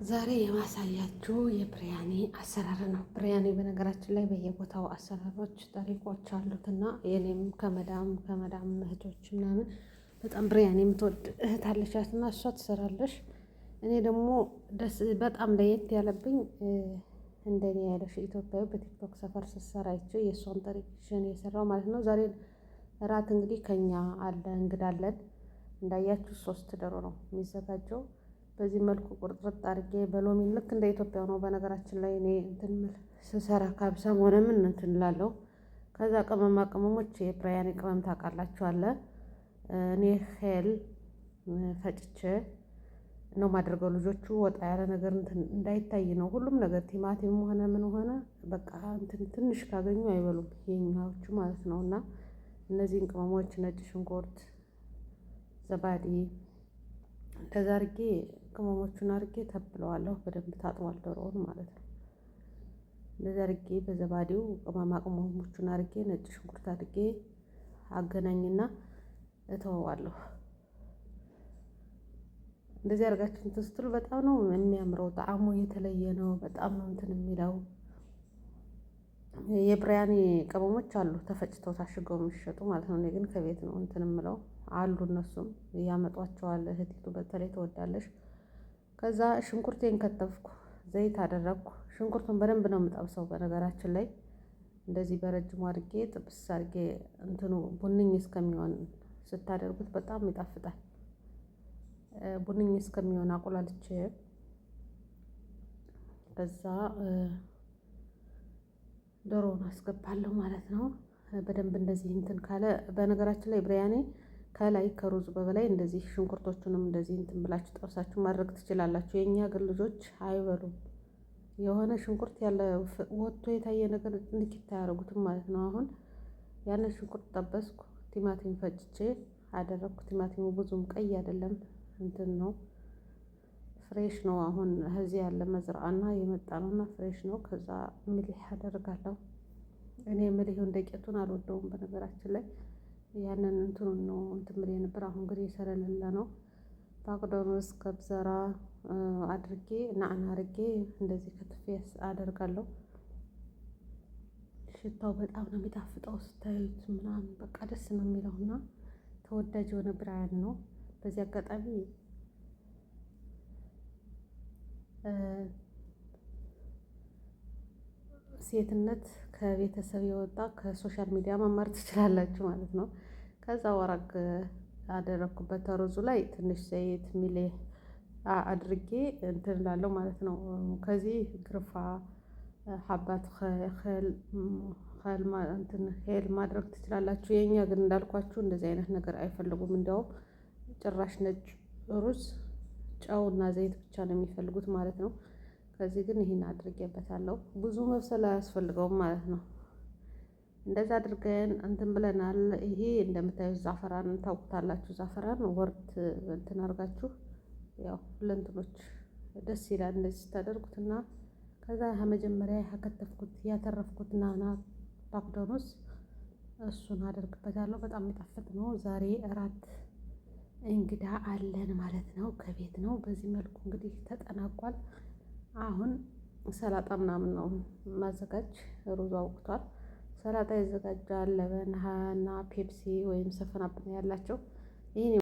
ዛሬ የማሳያችሁ የብሪያኒ አሰራር ነው። ብሪያኒ በነገራችን ላይ በየቦታው አሰራሮች ጠሪቆች አሉትና የኔም ከመዳም እህቶች ምናምን በጣም ብሪያኒ የምትወድ እህት አለቻትና እሷ ትሰራለች። እኔ ደግሞ በጣም ለየት ያለብኝ እንደኔ ያለሽ ኢትዮጵያዊ በቲክቶክ ሰፈር ስትሰራ አይቼ የእሷን ጠሪቅ የሰራው ማለት ነው። ዛሬ እራት እንግዲህ ከኛ አለ እንግዳለን። እንዳያችሁ 3 ዶሮ ነው የሚዘጋጀው። በዚህ መልኩ ቁርጥርጥ አድርጌ በሎሚ ልክ እንደ ኢትዮጵያው ነው። በነገራችን ላይ እኔ እንትን ስሰራ ካብሳም ሆነ ምን እንትን እላለሁ። ከዛ ቅመማ ቅመሞች የብሪያኒ ቅመም ታውቃላችሁ አለ። እኔ ሄል ፈጭቼ ነው የማደርገው። ልጆቹ ወጣ ያለ ነገር እንትን እንዳይታይ ነው ሁሉም ነገር ቲማቲም ሆነ ምን ሆነ በቃ እንትን ትንሽ ካገኙ አይበሉም የኛዎቹ ማለት ነው። እና እነዚህን ቅመሞች ነጭ ሽንኩርት፣ ዘባዲ እንደዛ አድርጌ ቅመሞቹን አድርጌ ተብለዋለሁ። በደንብ ታጥቧል ዶሮውን ማለት ነው። እንደዛ አድርጌ በዘባዴው ቅመማ ቅመሞቹን አድርጌ ነጭ ሽንኩርት አድርጌ አገናኝና እተወዋለሁ። እንደዚህ አድርጋችሁ እንትን ስትሉ በጣም ነው የሚያምረው። ጣዕሙ የተለየ ነው። በጣም ነው እንትን የሚለው። የብሪያኒ ቅመሞች አሉ ተፈጭተው ታሽገው የሚሸጡ ማለት ነው። እኔ ግን ከቤት ነው እንትን የምለው አሉ። እነሱም ያመጧቸዋል። እህቲቱ በተለይ ትወዳለች። ከዛ ሽንኩርቴን ከተፍኩ፣ ዘይት አደረግኩ። ሽንኩርቱን በደንብ ነው የምጠብሰው። በነገራችን ላይ እንደዚህ በረጅሙ አድርጌ ጥብስ አድርጌ እንትኑ ቡንኝ እስከሚሆን ስታደርጉት በጣም ይጣፍጣል። ቡንኝ እስከሚሆን አቁላልቼ ከዛ ዶሮውን አስገባለሁ ማለት ነው። በደንብ እንደዚህ እንትን ካለ በነገራችን ላይ ብሪያኒ ከላይ ከሩዝ በበላይ እንደዚህ ሽንኩርቶቹንም እንደዚህ እንትን ብላችሁ ጠብሳችሁ ማድረግ ትችላላችሁ። የኛ ግን ልጆች አይበሉም። የሆነ ሽንኩርት ያለ ወጥቶ የታየ ነገር ንኪት አያደርጉትም ማለት ነው። አሁን ያንን ሽንኩርት ጠበስኩ፣ ቲማቲም ፈጭቼ አደረግኩ። ቲማቲሙ ብዙም ቀይ አይደለም እንትን ነው ፍሬሽ ነው። አሁን እዚህ ያለ መዝራዕና የመጣ ነውና ፍሬሽ ነው። ከዛ ምልህ አደርጋለሁ። እኔ ምልሁን ደቂቱን አልወደውም በነገራችን ላይ ያንን እንትኑን ነው እንትን ምል ነበር። አሁን እንግዲህ የሰለለለ ነው። ባቅዶኑስ ከብዘራ አድርጌ ናዕና አድርጌ እንደዚህ ከትፌ አደርጋለሁ። ሽታው በጣም ነው የሚጣፍጠው። ስታዩት ምናምን በቃ ደስ ነው የሚለውና ተወዳጅ የሆነ ብሪያኒ ነው። በዚህ አጋጣሚ ሴትነት ከቤተሰብ የወጣ ከሶሻል ሚዲያ መማር ትችላላችሁ ማለት ነው። ከዛ ወራግ አደረኩበት ሩዙ ላይ ትንሽ ዘይት ሚሌህ አድርጌ እንትን እላለሁ ማለት ነው። ከዚህ ግርፋ ሀባት ሄል ማድረግ ትችላላችሁ። የኛ ግን እንዳልኳችሁ እንደዚህ አይነት ነገር አይፈልጉም። እንዲያውም ጭራሽ ነጭ ሩዝ ጨውና ዘይት ብቻ ነው የሚፈልጉት ማለት ነው። ከዚህ ግን ይሄን አድርጌበታለሁ። ብዙ መብሰል አያስፈልገውም ማለት ነው። እንደዛ አድርገን እንትን ብለናል። ይሄ እንደምታዩት ዛፈራን ታውቁታላችሁ። ዛፈራን ወርድ እንትን አድርጋችሁ ያው ለእንትኖች ደስ ይላል እንደዚህ ስታደርጉትና ከዛ መጀመሪያ ያከተፍኩት ያተረፍኩት ናና ባክዶኖስ እሱን አደርግበታለሁ። በጣም የሚጣፍጥ ነው። ዛሬ እራት እንግዳ አለን ማለት ነው። ከቤት ነው። በዚህ መልኩ እንግዲህ ተጠናቋል። አሁን ሰላጣ ምናምን ነው ማዘጋጅ። ሩዝ አውቅቷል። ሰላጣ ይዘጋጃል። ለበን እና ፔፕሲ ወይም ሰፈን አፕ ነው ያላቸው። ይሄን